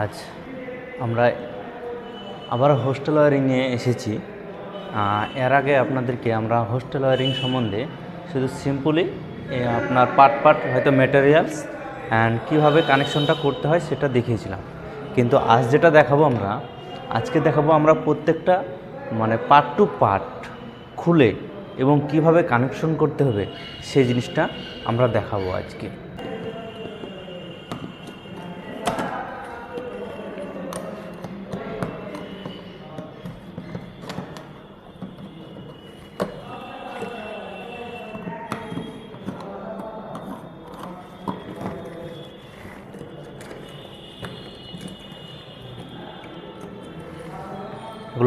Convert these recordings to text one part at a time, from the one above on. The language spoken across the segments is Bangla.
আজ আমরা আবার হোস্টেল ওয়ারিংয়ে এসেছি। এর আগে আপনাদেরকে আমরা হোস্টেল ওয়ারিং সম্বন্ধে শুধু সিম্পলি আপনার পার্ট হয়তো ম্যাটেরিয়ালস অ্যান্ড কীভাবে কানেকশনটা করতে হয় সেটা দেখিয়েছিলাম। কিন্তু আজ যেটা দেখাবো আজকে দেখাবো আমরা প্রত্যেকটা পার্ট টু পার্ট খুলে এবং কিভাবে কানেকশন করতে হবে সেই জিনিসটা আমরা দেখাবো আজকে।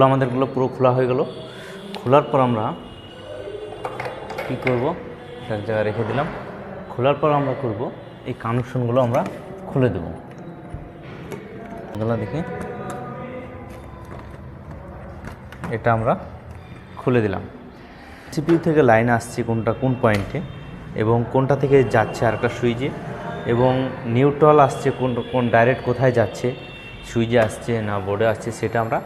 আমাদেরগুলো পুরো খোলা হয়ে গেল। খোলার পর আমরা কী করব, এক জায়গায় রেখে দিলাম। খোলার পর আমরা করব এই কানেকশনগুলো আমরা খুলে দেব। এগুলো দেখে এটা আমরা খুলে দিলাম। সিপিইউ থেকে লাইন আসছে কোনটা কোন পয়েন্টে এবং কোনটা থেকে যাচ্ছে আরেকটা সুইচে, এবং নিউট্রাল আসছে কোন ডাইরেক্ট কোথায় যাচ্ছে, সুইচে আসছে না বোর্ডে আসছে, সেটা আমরা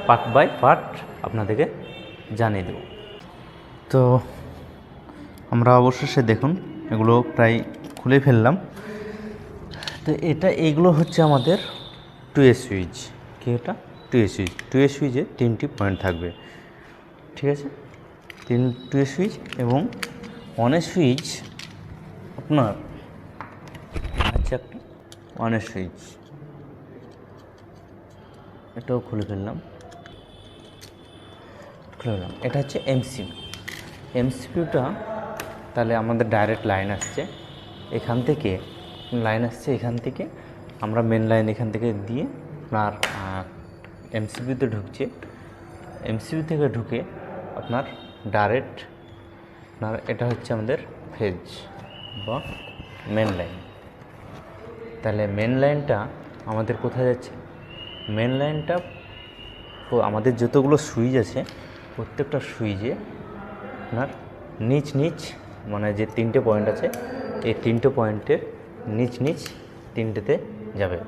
পার্ট বাই পার্ট আপনাদেরকে জানিয়ে দেব। তো আমরা অবশেষে দেখুন এগুলো প্রায় খুলে ফেললাম। তো এইগুলো হচ্ছে আমাদের টুয়ে সুইচ। কি এটা? টুয়ে সুইচে 3টি পয়েন্ট থাকবে, ঠিক আছে? টুয়ে সুইচ এবং অনের সুইচ আপনার আচ্ছা একটা অনের সুইচ, এটাও খুলে ফেললাম। এটা হচ্ছে এমসিপিউটা। তাহলে আমাদের ডাইরেক্ট লাইন আসছে এখান থেকে, আমরা মেন লাইন এখান থেকে দিয়ে আপনার এমসিপিউতে ঢুকছে। এমসিপিউ থেকে ঢুকে আপনার ডাইরেক্ট এটা হচ্ছে আমাদের ফেজ বা মেন লাইন। তাহলে মেন লাইনটা আমাদের কোথায় যাচ্ছে? মেন লাইনটা আমাদের যতগুলো সুইচ আছে প্রত্যেকটা সুইচে আপনার নিচ যে 3টে পয়েন্ট আছে এই 3টে পয়েন্টের নিচ 3টেতে যাবে।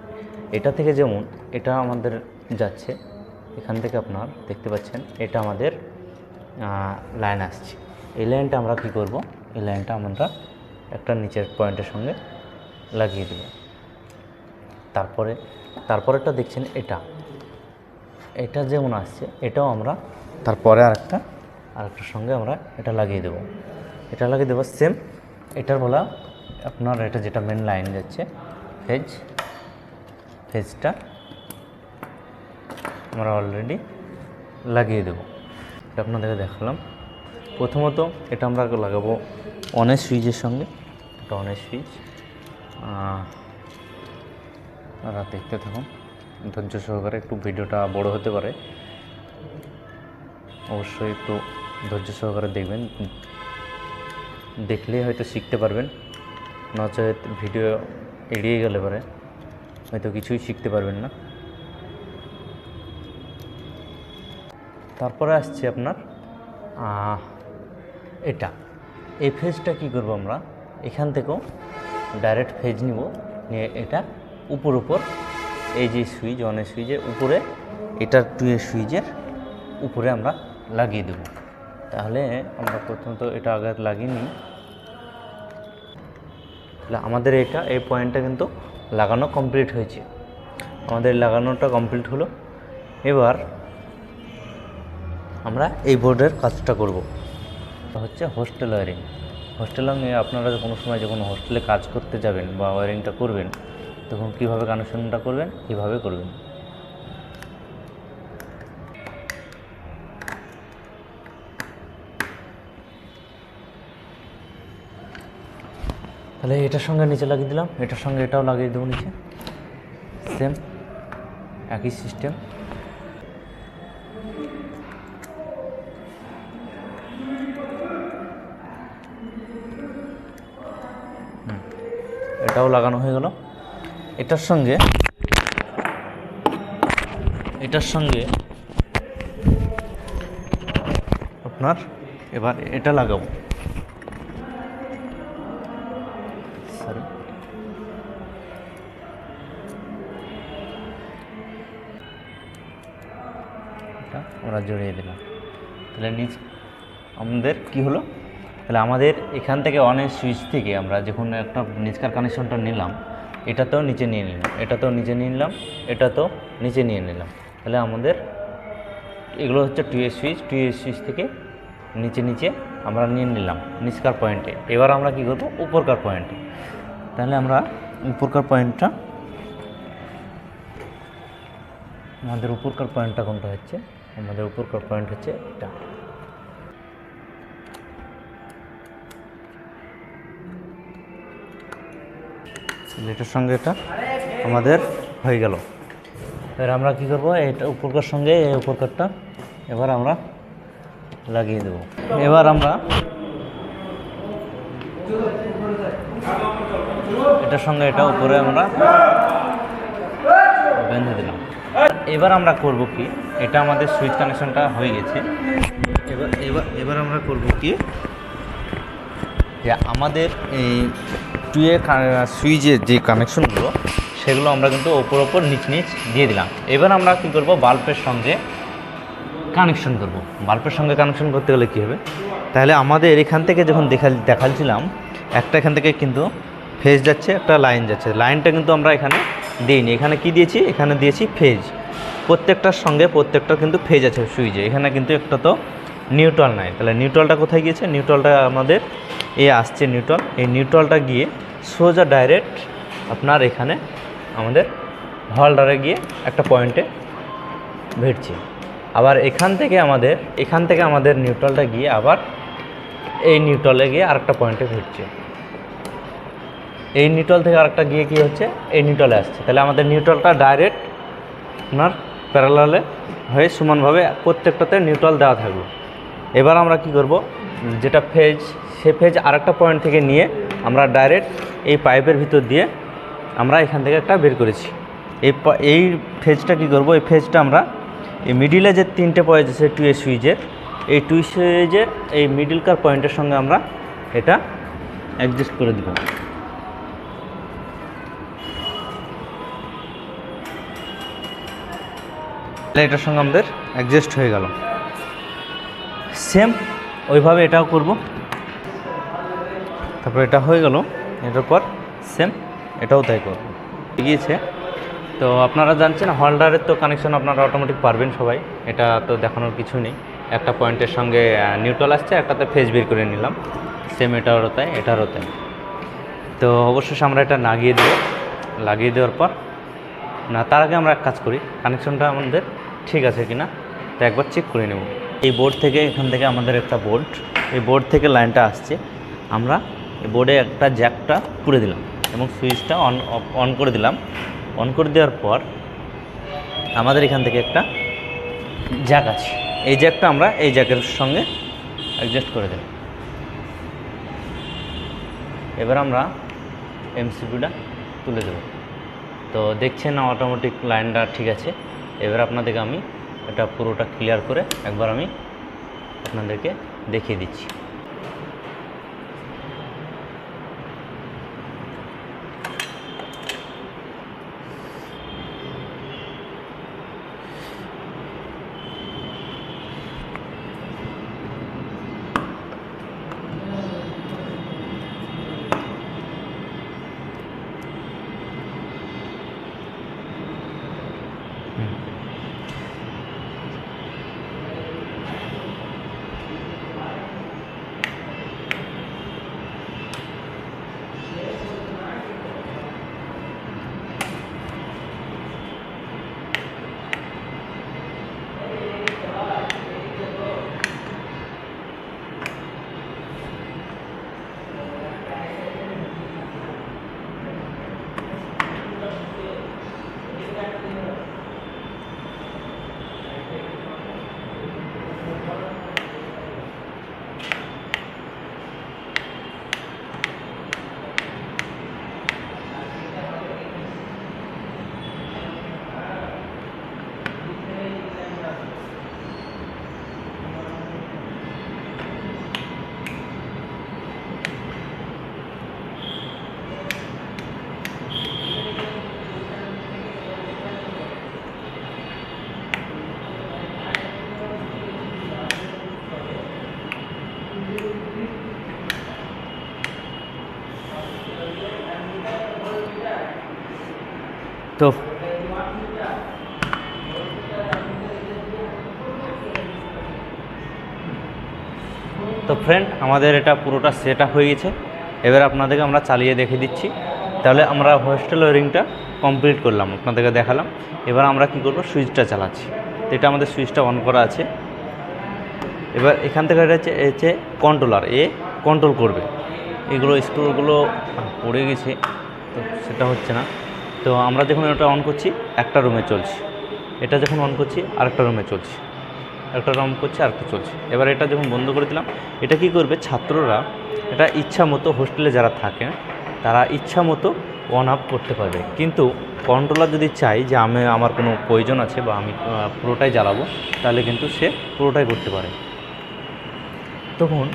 এটা থেকে যেমন এটা আমাদের যাচ্ছে, এখান থেকে আপনার দেখতে পাচ্ছেন এটা আমাদের লাইন আসছে। এই লাইনটা আমরা কী করব, এই লাইনটা আমরা একটা নিচের পয়েন্টের সঙ্গে লাগিয়ে দেব। তারপরেটা দেখছেন এটা যেমন আসছে এটাও আমরা তারপরে আরেকটার সঙ্গে আমরা এটা লাগিয়ে দেব। সেম এটার বলা আপনার এটা যেটা মেন লাইন যাচ্ছে ফেজটা আমরা অলরেডি লাগিয়ে দেব। এটা আপনাদেরকে দেখালাম। প্রথমত এটা আমরা লাগাবো অনের সুইচের সঙ্গে। এটা অনের সুইচ, আপনারা দেখতে থাকুন ধৈর্য সহকারে। একটু ভিডিওটা বড় হতে পারে, অবশ্যই একটু ধৈর্য সহকারে দেখবেন। দেখলেই হয়তো শিখতে পারবেন, নচেত ভিডিও এড়িয়ে গেলে পরে হয়তো কিছুই শিখতে পারবেন না। তারপরে আসছে আপনার এই ফেজটা কী করব, আমরা এখান থেকেও ডাইরেক্ট ফেজ নিব, নিয়ে এটা উপর এই যে সুইচ অনের সুইচের উপরে, এটা টুয়ে সুইচের উপরে আমরা লাগিয়ে দেব। তাহলে আমরা প্রথমত এটা আগে লাগিয়ে নিই। তাহলে আমাদের এই পয়েন্টটা কিন্তু লাগানো কমপ্লিট হয়েছে। আমাদের লাগানোটা কমপ্লিট হলো। এবার আমরা এই বোর্ডের কাজটা করব, হচ্ছে হোস্টেল ওয়ারিং। আপনারা কোনো সময় যখন হোস্টেলে কাজ করতে যাবেন বা ওয়ারিংটা করবেন তখন কীভাবে কানেকশনটা করবেন, কীভাবে করবেন। তাহলে এটার সঙ্গে নিচে লাগিয়ে দিলাম, এটার সঙ্গে এটাও লাগিয়ে দেবো নিচে, সেম একই সিস্টেম। এটাও লাগানো হয়ে গেল। এটার সঙ্গে আপনার এবার এটা লাগাবো। সুইচটা আমরা জড়িয়ে দিলাম। তাহলে আমাদের কি হলো, তাহলে আমাদের এখান থেকে অনেক সুইচ থেকে আমরা যখন একটা নিচকার কানেকশনটা নিলাম, এটাতেও নিচে নিয়ে নিলাম, এটাতেও নিচে নিয়ে নিলাম, এটাতেও নিচে নিয়ে নিলাম। তাহলে আমাদের এগুলো হচ্ছে 2 সুইচ, 2 সুইচ থেকে নিচে নিচে আমরা নিয়ে নিলাম নিচকার পয়েন্টে। এবার আমরা কি করব, উপরকার পয়েন্টে। তাহলে আমরা উপরকার পয়েন্টটা, আমাদের উপরকার পয়েন্টটা কোনটা হচ্ছে, আমাদের উপরকার পয়েন্ট হচ্ছে এটা। এটার সঙ্গে এটা আমাদের হয়ে গেল। এবার আমরা কি করব, এটা উপরকার সঙ্গে এই উপরকারটা এবার আমরা লাগিয়ে দেব। এবার আমরা এটার সঙ্গে এটা উপরে আমরা বেঁধে দিলাম। এবার আমরা করব কি, এটা আমাদের সুইচ কানেকশনটা হয়ে গেছে। এবার আমরা করব কি, যে আমাদের এই টুয়ে সুইচের যে কানেকশনগুলো সেগুলো আমরা কিন্তু ওপর নিচ দিয়ে দিলাম। এবার আমরা কি করব, বাল্বের সঙ্গে কানেকশন করব। বাল্বের সঙ্গে কানেকশন করতে গেলে কী হবে, তাহলে আমাদের এখান থেকে যখন দেখাচ্ছিলাম একটা এখান থেকে কিন্তু ফেজ যাচ্ছে, একটা লাইন যাচ্ছে। লাইনটা কিন্তু আমরা এখানে দিইনি, এখানে কি দিয়েছি, এখানে দিয়েছি ফেজ। প্রত্যেকটার সঙ্গে প্রত্যেকটার কিন্তু ফেজ আছে সুইচে, এখানে কিন্তু একটা তো নিউট্রাল নাই। তাহলে নিউট্রালটা কোথায় গিয়েছে, নিউট্রালটা আমাদের আসছে নিউট্রাল, এই নিউট্রালটা গিয়ে সোজা ডাইরেক্ট আপনার এখানে আমাদের হোল্ডারে গিয়ে একটা পয়েন্টে ভিড়ছে। আবার এখান থেকে আমাদের নিউট্রালটা গিয়ে আবার এই নিউট্রালে গিয়ে আরেকটা পয়েন্টে ভিড়ছে। এই নিউট্রাল থেকে আরেকটা গিয়ে কী হচ্ছে, এই নিউট্রালে আসছে। তাহলে আমাদের নিউট্রালটা ডাইরেক্ট আপনার প্যারালালে হয়ে সমানভাবে প্রত্যেকটাতে নিউট্রাল দেওয়া থাকবে। এবার আমরা কি করব, যেটা ফেজ, সে ফেজ আরেকটা পয়েন্ট থেকে নিয়ে আমরা ডাইরেক্ট এই পাইপের ভিতর দিয়ে আমরা এখান থেকে একটা বের করেছি। এই ফেজটা কি করব, এই ফেজটা আমরা এই মিডিলে যে 3টে পয়েন্ট আছে টু সুইচের, এই টু সুইচের এই মিডিলকার পয়েন্টের সঙ্গে আমরা এটা অ্যাডজাস্ট করে দেব। এটার সঙ্গে আমাদের অ্যাডজাস্ট হয়ে গেল। সেম ওইভাবে এটাও করব। তারপর এটা হয়ে গেল, এটার পর সেম এটাও তাই করব। গিয়েছে তো আপনারা জানছেন হোল্ডারের তো কানেকশন আপনারা অটোমেটিক পারবেন সবাই, এটা তো দেখানোর কিছু নেই। একটা পয়েন্টের সঙ্গে নিউট্রাল আসছে, একটাতে ফেজ বের করে নিলাম। সেম এটারও তাই, এটারও তাই। তো অবশ্যই আমরা এটা লাগিয়ে দেওয়ার পর না, তার আগে আমরা এক কাজ করি, কানেকশনটা আমাদের ঠিক আছে কিনা তো একবার চেক করে নেব। এই বোর্ড থেকে, এখান থেকে আমাদের একটা বোর্ড, এই বোর্ড থেকে লাইনটা আসছে, আমরা এই বোর্ডে একটা জ্যাকটা পুড়ে দিলাম এবং সুইচটা অন করে দিলাম। অন করে দেওয়ার পর আমাদের এখান থেকে একটা জ্যাক আছে, এই জ্যাকটা আমরা এই জ্যাকের সঙ্গে অ্যাডজাস্ট করে দেব। এবার আমরা এমসিবিটা তুলে দেব। তো দেখছেন অটোমেটিক লাইনটা ঠিক আছে। এবার আপনাদেরকে আমি এটা পুরোটা ক্লিয়ার করে একবার আমি আপনাদেরকে দেখিয়ে দিচ্ছি। তো ফ্রেন্ড, আমাদের এটা পুরোটা সেট আপ হয়ে গেছে। এবার আপনাদেরকে আমরা চালিয়ে দেখে দিচ্ছি। তাহলে আমরা হোস্টেল ওয়ারিংটা কমপ্লিট করলাম, আপনাদেরকে দেখালাম। এবার আমরা কি করব, সুইচটা চালাচ্ছি। তো এটা আমাদের সুইচটা অন করা আছে। এবার এখান থেকে এটা হচ্ছে কন্ট্রোলার, কন্ট্রোল করবে। এগুলো স্ক্রুগুলো পড়ে গেছে, তো সেটা হচ্ছে না। তো আমরা যখন এটা অন করছি একটা রুমে চলছে, এটা যখন অন করছি আরেকটা রুমে চলছে, একটা অন করছি আরেকটা চলছে। এবার এটা যখন বন্ধ করে দিলাম, এটা কি করবে, ছাত্ররা এটা ইচ্ছা মতো, হোস্টেলে যারা থাকে তারা ইচ্ছা মতো অন অফ করতে পারবে। কিন্তু কন্ট্রোলার যদি চাই যে আমার কোনো প্রয়োজন আছে বা আমি পুরোটাই জ্বালাবো, তাহলে কিন্তু সে পুরোটাই করতে পারে। তখন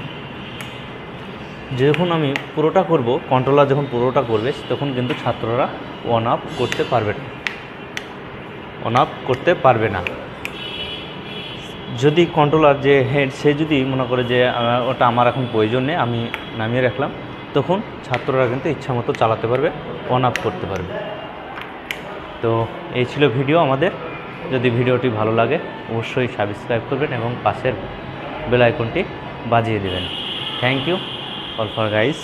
যখন আমি পুরোটা করব, কন্ট্রোলার যখন পুরোটা করবে, তখন কিন্তু ছাত্ররা অন অফ করতে পারবে না, অন অফ করতে পারবে না। যদি কন্ট্রোলার যে হেড, সে যদি মনে করে যে ওটা আমার এখন প্রয়োজন নেই, আমি নামিয়ে রাখলাম, তখন ছাত্ররা কিন্তু ইচ্ছা মতো চালাতে পারবে, অন অফ করতে পারবে। তো এই ছিল ভিডিও আমাদের। যদি ভিডিওটি ভালো লাগে অবশ্যই সাবস্ক্রাইব করবেন এবং পাশের বেল আইকনটি বাজিয়ে দেবেন। Thank you all for guys.